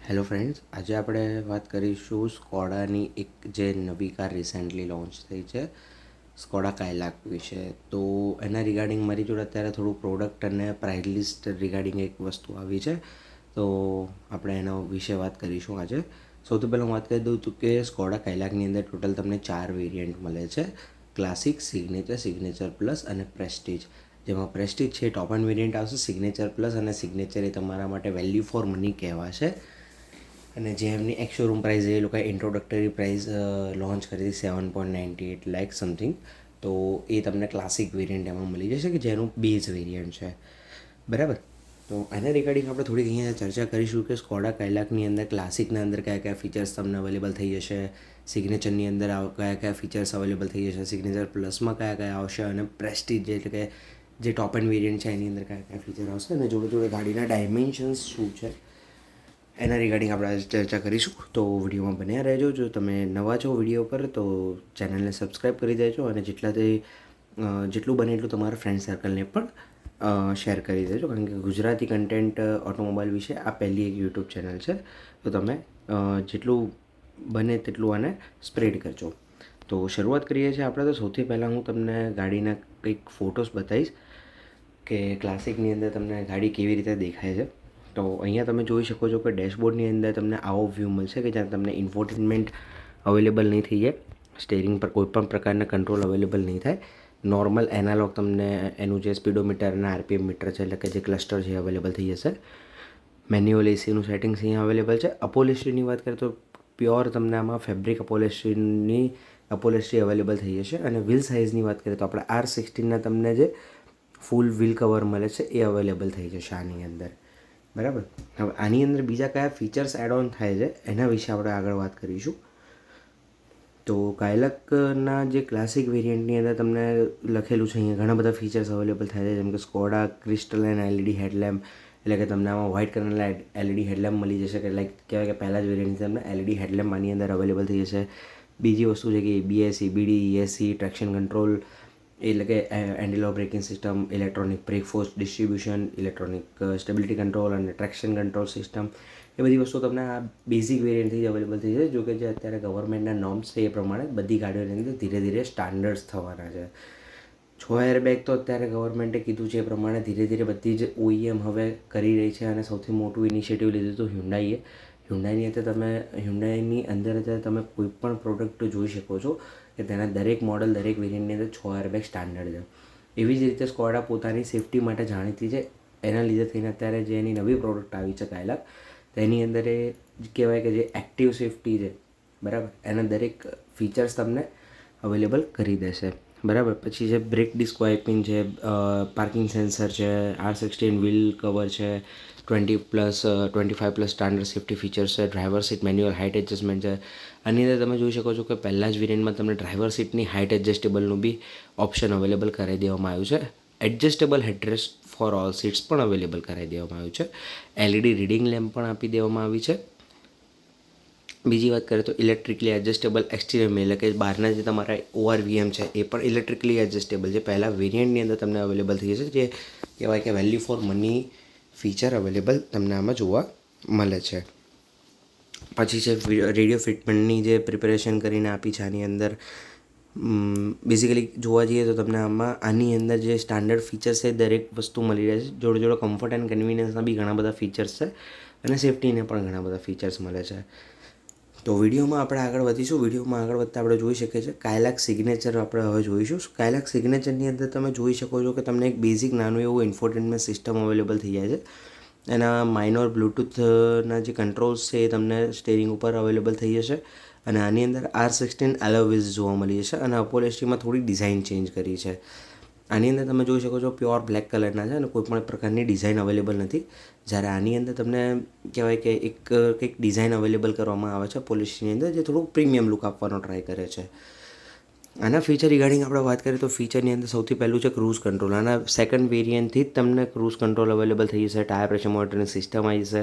Hello friends, આજે આપણે વાત કરીશું સ્કોડાની એક જે નવી કાર રિસેન્ટલી લોન્ચ થઈ છે, સ્કોડા કાયલાક વિશે. તો એના રિગાર્ડિંગ મારી જોડે અત્યારે થોડું પ્રોડક્ટ અને પ્રાઇસ લિસ્ટ રિગાર્ડિંગ એક વસ્તુ આવી છે, તો આપણે એના વિશે વાત કરીશું આજે. સૌથી પહેલાં હું વાત કરી દઉં છું કે સ્કોડા કાયલાકની અંદર ટોટલ તમને 4 વેરિયન્ટ મળે છે: ક્લાસિક, સિગ્નેચર પ્લસ અને પ્રેસ્ટીજ. જેમાં પ્રેસ્ટીજ છે ટોપ એન્ડ વેરિયન્ટ આવશે, સિગ્નેચર પ્લસ અને સિગ્નેચર એ તમારા માટે વેલ્યુ ફોર મની કહેવાશે. અને જે એમની એક્સ શોરૂમ પ્રાઇસ એ લોકોએ ઇન્ટ્રોડક્ટરી પ્રાઇસ લોન્ચ કરી હતી 7.98 લાખ સમથિંગ. તો એ તમને ક્લાસિક વેરિયન્ટ એમાં મળી જશે કે જેનું બેઝ વેરિયન્ટ છે, બરાબર. તો એના રિગાર્ડિંગ આપણે થોડીક અહીંયા ચર્ચા કરીશું કે સ્કોડા કાયલાકની અંદર ક્લાસિકના અંદર કયા કયા ફીચર્સ તમને અવેલેબલ થઈ જશે, સિગ્નેચરની અંદર કયા કયા ફીચર્સ અવેલેબલ થઈ જશે, સિગ્નેચર પ્લસમાં કયા કયા આવશે, અને પ્રેસ્ટીજ એટલે કે જે ટોપ એન્ડ વેરિયન્ટ છે એની અંદર કયા કયા ફીચર આવશે, અને જોડે જોડે ગાડીના ડાયમેન્શન્સ શું છે એના રિગાર્ડિંગ આપણે આજે ચર્ચા કરીશું. તો વિડીયોમાં બન્યા રહેજો. જો તમે નવા છો વિડીયો પર તો ચેનલને સબસ્ક્રાઈબ કરી દેજો, અને જેટલું બને એટલું તમારા ફ્રેન્ડ સર્કલને પણ શેર કરી દેજો, કારણ કે ગુજરાતી કન્ટેન્ટ ઓટોમોબાઈલ વિશે આ પહેલી એક યુટ્યુબ ચેનલ છે. તો તમે જેટલું બને તેટલું આને સ્પ્રેડ કરજો. તો શરૂઆત કરીએ છીએ આપણે. તો સૌથી પહેલાં હું તમને ગાડીના કંઈક ફોટોસ બતાવીશ કે ક્લાસિકની અંદર તમને ગાડી કેવી રીતે દેખાય છે. તો અહીંયા તમે જોઈ શકો છો કે ડેશબોર્ડની અંદર તમને આવો વ્યૂ મળશે કે જ્યાં તમને ઇન્ફોટેનમેન્ટ અવેલેબલ નહીં થઈ જાય, સ્ટેરિંગ પર કોઈપણ પ્રકારના કંટ્રોલ અવેલેબલ નહીં થાય. નોર્મલ એનાલોગ તમને એનું જે સ્પીડોમીટર અને આરપીએમ મીટર છે, એટલે કે જે ક્લસ્ટર છે, અવેલેબલ થઈ જશે. મેન્યુઅલ એસીનું સેટિંગ્સ અહીંયા અવેલેબલ છે. અપોલિસ્ટ્રીની વાત કરીએ તો પ્યોર તમને આમાં ફેબ્રિક અપોલિસ્ટ્રી અવેલેબલ થઈ જશે. અને વ્હીલ સાઇઝની વાત કરીએ તો આપણે R16ના તમને જે ફૂલ વ્હીલ કવર મળે છે એ અવેલેબલ થઈ જશે આની અંદર, બરાબર. હવે આની અંદર બીજા કયા ફીચર્સ એડ ઓન થાય છે એના વિશે આપણે આગળ વાત કરીશું. તો કાયલાકના જે ક્લાસિક વેરિયન્ટની અંદર તમને લખેલું છે અહીંયા ઘણા બધા ફીચર્સ અવેલેબલ થાય છે, જેમ કે સ્કોડા ક્રિસ્ટલાઇન એલઈડી હેડલેમ્પ, એટલે કે તમને આમાં વ્હાઇટ કલરના એલઈડી હેડલેમ્પ મળી જશે, કે લાઈક કહેવાય કે પહેલાં જ વેરિયન્ટની તમને એલઈડી હેડલેમ્પ આની અંદર અવેલેબલ થઈ જશે. બીજી વસ્તુ છે કે ABS, EBD, ESC, traction control, એટલે કે anti lock braking system, electronic brake force distribution, electronic stability control અને ટ્રેક્શન કંટ્રોલ સિસ્ટમ, એ બધી વસ્તુ તમને આ બેઝિક વેરિયન્ટથી જ અવેલેબલ થઈ જાય. જો કે જે અત્યારે ગવર્મેન્ટના નોર્મ્સ છે એ પ્રમાણે બધી ગાડીઓની અંદર ધીરે ધીરે સ્ટાન્ડર્ડ્સ થવાના છે. 6 એરબેગ તો અત્યારે ગવર્મેન્ટે કીધું છે એ પ્રમાણે ધીરે ધીરે બધી જ OEM હવે કરી રહી છે, અને સૌથી મોટું ઇનિશિયેટિવ લીધું હતું હ્યુન્ડાઈએ. હ્યુન્ડાઈની અંદર અત્યારે તમે કોઈ પણ પ્રોડક્ટ જોઈ શકો છો કે તેના દરેક મોડલ, દરેક વેરિયન્ટની અંદર 6 એરબેગ સ્ટાન્ડર્ડ છે. એવી જ રીતે સ્કોડા પોતાની સેફટી માટે જાણીતી છે. એના લીધે થઈને અત્યારે જે એની નવી પ્રોડક્ટ આવી છે કાયલાક, તેની અંદર એ કહેવાય કે જે એક્ટિવ સેફટી છે, બરાબર, એના દરેક ફીચર્સ તમને અવેલેબલ કરી દેશે, બરાબર. પછી જે બ્રેક ડિસ્ક વાઇપિંગ છે, પાર્કિંગ સેન્સર છે, R16 વ્હીલ કવર છે, 25+ સ્ટાન્ડર્ડ સેફ્ટી ફીચર્સ છે, driver seat manual height adjustment છે. આની અંદર તમે જોઈ શકો છો કે પહેલાં જ વેરિયન્ટમાં તમને ડ્રાઈવર સીટની હાઇટ એડજસ્ટેબલનું બી ઓપ્શન અવેલેબલ કરાવી દેવામાં આવ્યું છે. એડજસ્ટેબલ હેડરેસ્ટ ફોર ઓલ સીટ્સ પણ અવેલેબલ કરાવી દેવામાં આવ્યું છે. LED રીડિંગ લેમ્પ પણ આપી દેવામાં આવી છે. બીજી વાત કરીએ તો ઇલેક્ટ્રિકલી એડજસ્ટેબલ એક્સટિરિયર, એટલે કે બહારના જે તમારા ORVM છે એ પણ ઇલેક્ટ્રિકલી એડજસ્ટેબલ છે. પહેલાં વેરિયન્ટની અંદર તમને અવેલેબલ થઈ જશે, જે કહેવાય કે value for money feature available તમને આમાં જોવા મળે છે. પછી છે રેડિયો ફિટમેન્ટની જે પ્રિપેરેશન કરીને આપી છે આની અંદર. બેઝિકલી જોવા જઈએ તો તમને આની અંદર જે સ્ટાન્ડર્ડ ફીચર્સ છે દરેક વસ્તુ મળી રહે છે. જોડે જોડે કમ્ફર્ટ એન્ડ કન્વિનિયન્સના બી ઘણા બધા ફીચર્સ છે, અને સેફ્ટીને પણ ઘણા બધા ફીચર્સ મળે છે. તો વિડીયોમાં આપણે આગળ વધીશું. વિડીયોમાં આગળ વધતા આપણે જોઈ શકીએ છીએ કાયલાક સિગ્નેચર આપણે હવે જોઈશું. કાયલાક સિગ્નેચરની અંદર તમે જોઈ શકો છો કે તમને એક બેઝિક નાનું એવું ઇન્ફોટેનમેન્ટ સિસ્ટમ અવેલેબલ થઈ જાય છે. એના માઇનોર બ્લૂટૂથના જે કંટ્રોલ્સ છે એ તમને સ્ટેરિંગ ઉપર અવેલેબલ થઈ જશે. અને આની અંદર R16 એલોય વ્હીલ્સ જોવા મળી જશે, અને અપોલિસ્ટ્રીમાં થોડી ડિઝાઇન ચેન્જ કરી છે. આની અંદર તમે જોઈ શકો છો પ્યોર બ્લેક કલરના છે, અને કોઈપણ પ્રકારની ડિઝાઇન અવેલેબલ નથી. જ્યારે આની અંદર તમને કહેવાય કે કંઈક ડિઝાઇન અવેલેબલ કરવામાં આવે છે પોલિશની અંદર, જે થોડુંક પ્રીમિયમ લુક આપવાનો ટ્રાય કરે છે. આના ફીચર રિગાર્ડિંગ આપણે વાત કરીએ તો ફીચરની અંદર સૌથી પહેલું છે ક્રૂઝ કંટ્રોલ. આના સેકન્ડ વેરિયન્ટથી જ તમને ક્રૂઝ કંટ્રોલ અવેલેબલ થઈ જશે. ટાયર પ્રેશર મોનિટરિંગ સિસ્ટમ આવી જશે.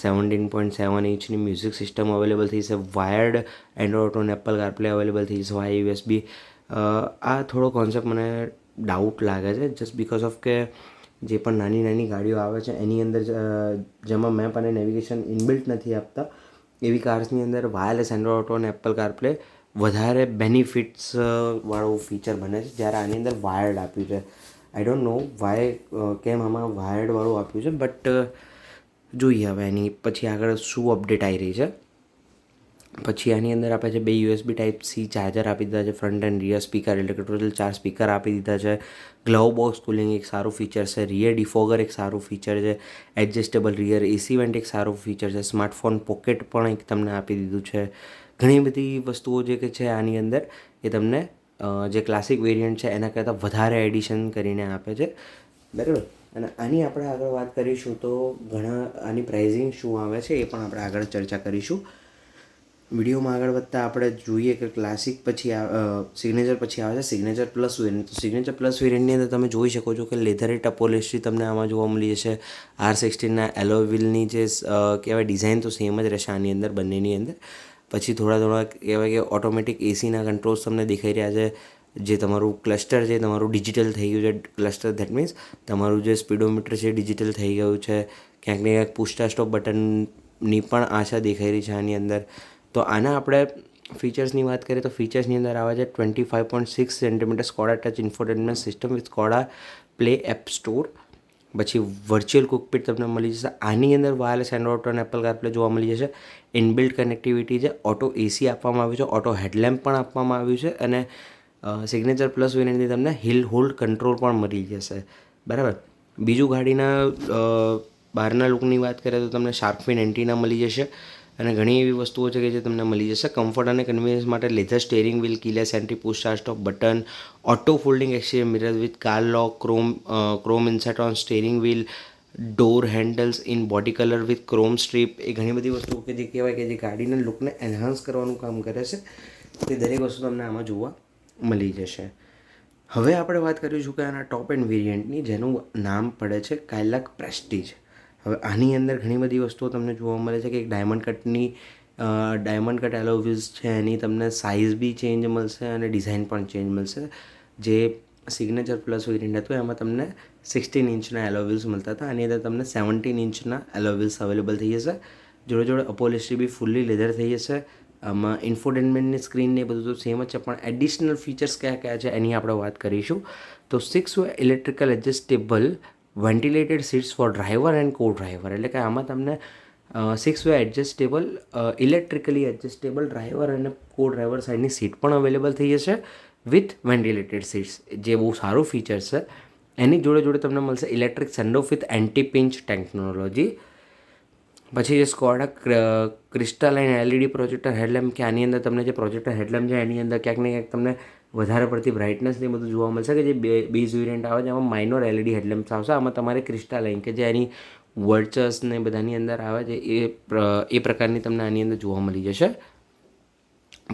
17.7 ઇંચની મ્યુઝિક સિસ્ટમ અવેલેબલ થઈ જશે. વાયર્ડ એન્ડ્રોઇડ ઓટો અને એપલ કારપ્લે અવેલેબલ થઈ જશે. Via USB. આ થોડો કોન્સેપ્ટ મને ડાઉટ લાગે છે, જસ્ટ બિકોઝ ઓફ કે જે પણ નાની નાની ગાડીઓ આવે છે એની અંદર જેમાં મેપ અને નેવિગેશન ઇનબિલ્ટ નથી આપતા એવી કાર્સની અંદર વાયરલેસ એન્ડ્રોઇડ ઓટો અને એપલ કારપ્લે વધારે બેનિફિટ્સ વાળું ફીચર બને છે, જ્યારે આની અંદર વાયર્ડ આપ્યું છે. આઈ ડોન્ટ નો વાય કેમ આમાં વાયર્ડવાળું આપ્યું છે, બટ જોઈએ હવે એની પછી આગળ શું અપડેટ આવી રહી છે. પછી આની અંદર આપે છે 2 USB Type-C ચાર્જર આપી દીધા છે, ફ્રન્ટ એન્ડ રિયર સ્પીકર એટલે કે ટોટલ 4 સ્પીકર આપી દીધા છે. ગ્લવ બોક્સ કુલિંગ એક સારું ફીચર છે, રિયર ડિફોગર એક સારું ફીચર છે, એડજસ્ટેબલ રિયર એસી વેન્ટ એક સારું ફીચર છે, સ્માર્ટફોન પોકેટ પણ એક તમને આપી દીધું છે. ઘણી બધી વસ્તુઓ જે કે છે આની અંદર એ તમને જે ક્લાસિક વેરિયન્ટ છે એના કરતાં વધારે એડિશન કરીને આપે છે, બરાબર. અને આની આપણે આગળ વાત કરીશું તો ઘણા આની પ્રાઇઝિંગ શું આવે છે એ પણ આપણે આગળ ચર્ચા કરીશું. વિડીયોમાં આગળ વધતા આપણે જોઈએ કે ક્લાસિક પછી સિગ્નેચર પછી આવે છે સિગ્નેચર પ્લસ વેરિયન્ટ. તો સિગ્નેચર પ્લસ વેરિયન્ટની અંદર તમે જોઈ શકો છો કે લેધરેટ અપોલિસ્ટ્રી તમને આમાં જોવા મળી જશે. R16ના એલોય વ્હીલની જે કહેવાય ડિઝાઇન તો સેમ જ રહેશે આની અંદર બંનેની અંદર. પછી થોડા કહેવાય કે ઓટોમેટિક એસીના કંટ્રોલ્સ તમને દેખાઈ રહ્યા છે. જે તમારું ક્લસ્ટર છે તમારું ડિજિટલ થઈ ગયું છે. ક્લસ્ટર દેટ મીન્સ તમારું જે સ્પીડોમીટર છે ડિજિટલ થઈ ગયું છે. ક્યાંક ને ક્યાંક પુશ સ્ટોપ બટનની પણ આશા દેખાઈ રહી છે આની અંદર. તો આના આપણે ફીચર્સની વાત કરીએ તો ફીચર્સની અંદર આવે છે 25.6 centimetre Skoda touch infotainment system with Skoda play app store. પછી વર્ચ્યુઅલ કુકપીટ તમને મળી જશે. આની અંદર વાયરલેસ એન્ડ્રોઇડ ઓટો અને એપલ કારપ્લે જોવા મળી જશે. ઇનબિલ્ટ કનેક્ટિવિટી છે, ઓટો એસી આપવામાં આવ્યું છે, ઓટો હેડલેમ્પ પણ આપવામાં આવ્યું છે અને સિગ્નેચર પ્લસ વેરિયન્ટની તમને હિલ હોલ્ડ કંટ્રોલ પણ મળી જશે, બરાબર. બીજું ગાડીના બહારના લુકની વાત કરીએ તો તમને શાર્કફિન એન્ટીના મળી જશે અને ઘણી એવી વસ્તુઓ છે કે જે તમને મળી જશે. કમ્ફર્ટ અને કન્વીનિયન્સ માટે leather steering wheel, keyless entry, push start button, auto folding exterior mirror with car lock, chrome insert on steering wheel, door handles in body colour with chrome strip. એ ઘણી બધી વસ્તુઓ કે જે કહેવાય કે જે ગાડીના લુકને એન્હાન્સ કરવાનું કામ કરે છે તે દરેક વસ્તુ તમને આમાં જોવા મળી જશે. હવે આપણે વાત કરીશું કે આના ટોપ એન્ડ વેરિયન્ટની જેનું નામ પડે છે કાયલાક પ્રેસ્ટીજ. હવે આની અંદર ઘણી બધી વસ્તુઓ તમને જોવા મળે છે કે એક ડાયમંડ કટ એલો વ્હીલ્સ છે એની તમને સાઇઝ બી ચેન્જ મળશે અને ડિઝાઇન પણ ચેન્જ મળશે. જે સિગ્નેચર પ્લસ વેરિયન્ટ હતું એમાં તમને 16 ઇંચના એલો વ્હીલ્સ મળતા હતા. આની અંદર તમને 17 ઇંચના એલો વ્હીલ્સ અવેલેબલ થઈ જશે. જોડે અપોલિસ્ટ્રી બી ફૂલ્લી લેધર થઈ જશે. આમાં ઇન્ફોટેનમેન્ટની સ્ક્રીન ને બધું તો સેમ જ છે, પણ એડિશનલ ફીચર્સ કયા છે એની આપણે વાત કરીશું. તો 6 way electrical adjustable ventilated seats for driver and co driver, એટલે કે આમાં તમને 6 way adjustable electrically adjustable driver અને કો ડ્રાઈવર સાઈડની સીટ પણ અવેલેબલ થઈ જશે વિથ વેન્ટિલેટેડ સીટ્સ, જે બહુ સારું ફીચર છે. એની જોડે તમને મળશે electric sunroof with anti pinch technology. પછી જે સ્કોડા ક્રિસ્ટાલાઇન એલઈડી પ્રોજેક્ટર હેડલેમ્પ, કે આની અંદર તમને જે પ્રોજેક્ટર હેડલેમ્પ છે એની અંદર ક્યાંક ને ક્યાંક તમને વધારે પડતી બ્રાઇટનેસ ને બધું જોવા મળશે કે જે બેઝ વેરિયન્ટ આવે છે એમાં માઇનોર એલઈડી હેડલેમ્પ્સ આવશે. આમાં તમારે ક્રિસ્ટાલાઇન કે જે એની વર્ચર્સ ને બધાની અંદર આવે છે એ પ્રકારની તમને આની અંદર જોવા મળી જશે.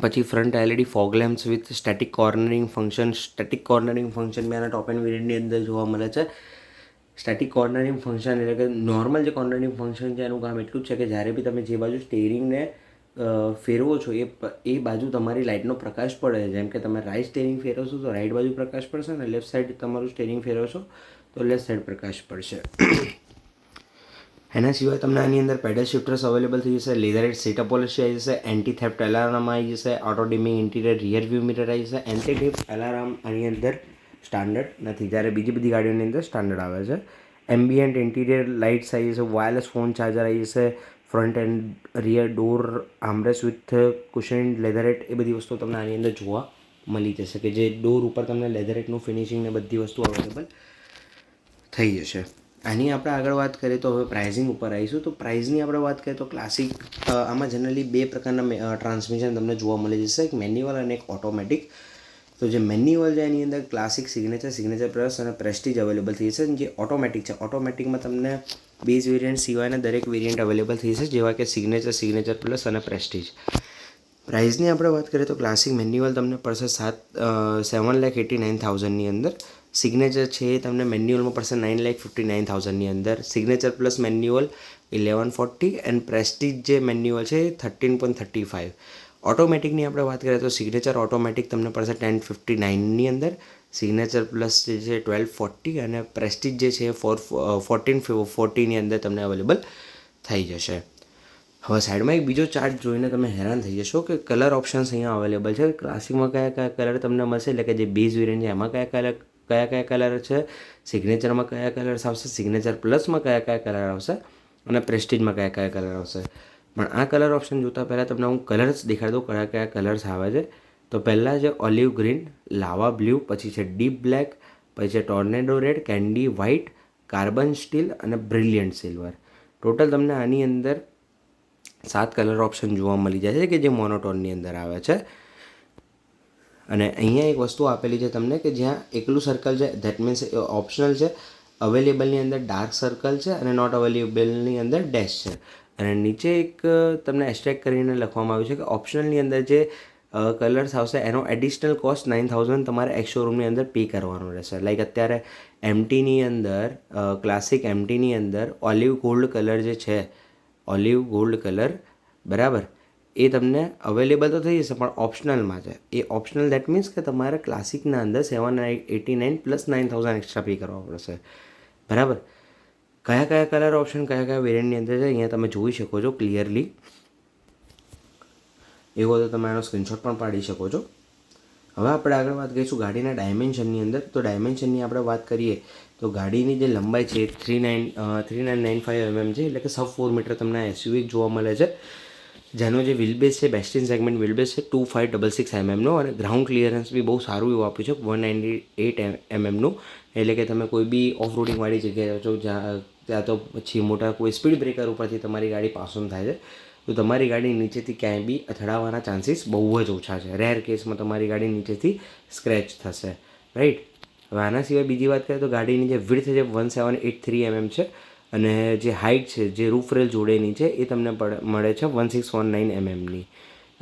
પછી front LED fog lamps with static cornering function બી આના ટોપ એન્ડ વેરિયન્ટની અંદર જોવા મળે છે. સ્ટેટિક કોર્નરિંગ ફંક્શન એટલે કે નોર્મલ જે કોર્નરિંગ ફંક્શન છે એનું કામ એટલું જ છે કે જ્યારે બી તમે જે બાજુ સ્ટેરિંગને ફેરવો છો એ બાજુ તમારી લાઇટનો પ્રકાશ પડે. જેમ કે તમે રાઇટ સ્ટેરિંગ ફેરવશો તો રાઇટ બાજુ પ્રકાશ પડશે અને લેફ્ટ સાઈડ તમારું સ્ટેરિંગ ફેરવશો તો લેફ્ટ સાઈડ પ્રકાશ પડશે. એના સિવાય તમને આની અંદર પેડલ શિફ્ટર્સ અવેલેબલ થઈ જશે. લેધરેટ સીટ પોલિશી આવી જશે. એન્ટી થેફ્ટ અલાર્મ આવી જશે. Auto dimming interior rear view mirror આવી જશે. એન્ટી થેફ્ટ અલાર્મ આની અંદર સ્ટાન્ડર્ડ નથી, જ્યારે બીજી બધી ગાડીઓની અંદર સ્ટાન્ડર્ડ આવે છે. એમ્બિયન્ટ ઇન્ટિરિયર લાઇટ્સ આવી જશે. વાયરલેસ ફોન ચાર્જર આવી જશે. Front and rear door armrest with cushion leatherette, એ બધી વસ્તુઓ તમને આની અંદર જોવા મળી જશે કે જે ડોર ઉપર તમને લેધરેટનું ફિનિશિંગ ને બધી વસ્તુ અવેલેબલ થઈ જશે. આની આપણે આગળ વાત કરીએ તો હવે પ્રાઇઝિંગ ઉપર આવીશું. તો પ્રાઇઝની આપણે વાત કરીએ તો ક્લાસિક આમાં જનરલી 2 પ્રકારના ટ્રાન્સમિશન તમને જોવા મળી જશે, એક મેન્યુઅલ અને એક ઓટોમેટિક. તો જે મેન્યુઅલ છે એની અંદર ક્લાસિક, સિગ્નેચર પ્લસ અને પ્રેસ્ટીજ અવેલેબલ થઈ જશે. જે ઓટોમેટિક છે, ઓટોમેટિકમાં તમને બેઝ વેરિયન્ટ સિવાયના દરેક વેરિયન્ટ અવેલેબલ થઈ જશે, જેવા કે સિગ્નેચર પ્લસ અને પ્રેસ્ટીજ. પ્રાઇઝની આપણે વાત કરીએ તો ક્લાસિક મેન્યુઅલ તમને પડશે 7,89,000ની અંદર. સિગ્નેચર છે એ તમને મેન્યુઅલમાં પડશે 9,59,000ની અંદર. Signature plus manual 1140 and Prestige જે મેન્યુઅલ છે એ 13.35. ઓટોમેટિકની આપણે વાત કરીએ તો સિગ્નેચર ઓટોમેટિક તમને પડશે 1059ની અંદર. સિગ્નેચર પ્લસ જે છે 1240 અને પ્રેસ્ટીજ જે છે એ 1440ની અંદર તમને અવેલેબલ થઈ જશે. હવે સાઈડમાં એક બીજો ચાર્ટ જોઈને તમે હેરાન થઈ જશો કે કલર ઓપ્શન્સ અહીંયા અવેલેબલ છે. ક્લાસિકમાં કયા કયા કલર તમને મળશે, એટલે કે જે બેઝ વેરિયન્ટ છે એમાં કયા કલર છે, સિગ્નેચરમાં કયા કલર્સ આવશે, સિગ્નેચર પ્લસમાં કયા કલર આવશે અને પ્રેસ્ટીજમાં કયા કલર આવશે. પણ આ કલર ઓપ્શન જોતાં પહેલાં તમને હું કલર્સ દેખાડી દઉં કયા કલર્સ આવે છે. તો પહેલાં છે ઓલિવ ગ્રીન, લાવા બ્લુ, પછી છે ડીપ બ્લેક, પછી છે tornado red, candy white, carbon steel અને બ્રિલિયન્ટ સિલ્વર. ટોટલ તમને આની અંદર 7 કલર ઓપ્શન જોવા મળી જાય છે કે જે મોનોટોનની અંદર આવે છે. અને અહીંયા એક વસ્તુ આપેલી છે તમને કે જ્યાં એકલું સર્કલ છે ધેટ મીન્સ ઓપ્શનલ છે, અવેલેબલની અંદર ડાર્ક સર્કલ છે અને નોટ અવેલેબલની અંદર ડેશ છે. અને નીચે એક તમને એસ્ટ્રેક્ટ કરીને લખવામાં આવ્યું છે કે ઓપ્શનલની અંદર જે કલર્સ આવશે એનો એડિશનલ કોસ્ટ 9000 તમારે એક્સ શોરૂમની અંદર પે કરવાનો રહેશે. લાઈક અત્યારે એમટીની અંદર ક્લાસિક એમટીની અંદર ઓલિવ ગોલ્ડ કલર જે છે, ઓલિવ ગોલ્ડ કલર બરાબર, એ તમને અવેલેબલ તો થઈ જશે પણ ઓપ્શનલમાં છે. એ ઓપ્શનલ દેટ મીન્સ કે તમારે ક્લાસિકના અંદર 789 પ્લસ 9000 એક્સ્ટ્રા પે કરવા પડશે બરાબર. કયા કલર ઓપ્શન કયા વેરિયન્ટની અંદર છે અહીંયા તમે જોઈ શકો છો ક્લિયરલી. એવો તો તમે આનો સ્ક્રીનશોટ પણ પાડી શકો છો. હવે આપણે આગળ વાત કરીશું ગાડીના ડાયમેન્શનની અંદર. તો ડાયમેન્શનની આપણે વાત કરીએ તો ગાડીની જે લંબાઈ છે 3995 છે, એટલે કે સબ 4 મીટર તમને એસયુવી જોવા મળે છે. જેનો જે વ્હીલબેઝ છે બેસ્ટ ઇન સેગમેન્ટ વ્હીલબેઝ છે 2566 નો અને ગ્રાઉન્ડ ક્લિયરન્સ બી બહુ સારું એવું આપ્યું છે 198 નું. એટલે કે તમે કોઈ બી ઓફ રોડિંગવાળી જગ્યાએ છો ત્યાં તો પછી મોટા કોઈ સ્પીડ બ્રેકર ઉપરથી તમારી ગાડી પાસ ઓન થાય છે તો તમારી ગાડી નીચેથી ક્યાંય બી અથડાવાના ચાન્સીસ બહુ જ ઓછા છે. રેર કેસમાં તમારી ગાડી નીચેથી સ્ક્રેચ થશે, રાઈટ. હવે આના સિવાય બીજી વાત કરીએ તો ગાડીની જે વિડ્થ છે 1783 છે અને જે હાઇટ છે જે રૂફ રેલ જોડેની છે એ તમને મળે છે 1619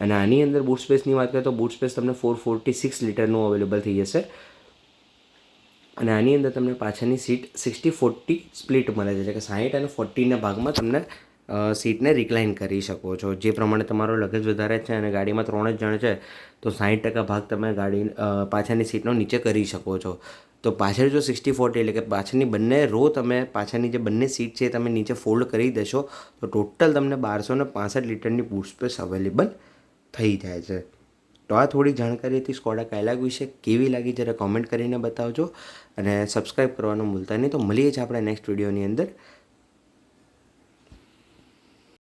અને આની અંદર બૂટ સ્પેસની વાત કરીએ તો બૂટ સ્પેસ તમને 446 લીટરનું અવેલેબલ થઈ જશે. અને આની અંદર તમને પાછળની સીટ 60-40 સ્પ્લિટ મળે છે, એટલે કે 60 અને 40ના ભાગમાં તમને સીટને રિક્લાઇન કરી શકો છો. જે પ્રમાણે તમારો લગેજ વધારે છે અને ગાડીમાં 3 જ જણ છે તો 60% ભાગ તમે ગાડી પાછળની સીટનો નીચે કરી શકો છો. તો પાછળ જો 60-40 એટલે કે પાછળની બંને રો તમે પાછળની જે બંને સીટ છે તમે નીચે ફોલ્ડ કરી દેશો તો ટોટલ તમને 1265 લીટરની બૂટ સ્પેસ અવેલેબલ થઈ જાય છે. તો આ થોડી જાણકારી હતી સ્કોડા કાયલાક વિશે. કેવી લાગી જરા કોમેન્ટ કરીને બતાવજો અને સબસ્ક્રાઈબ કરવાનું ભૂલતા નહીં. તો મળીએ જ આપણે નેક્સ્ટ વિડીયોની અંદર.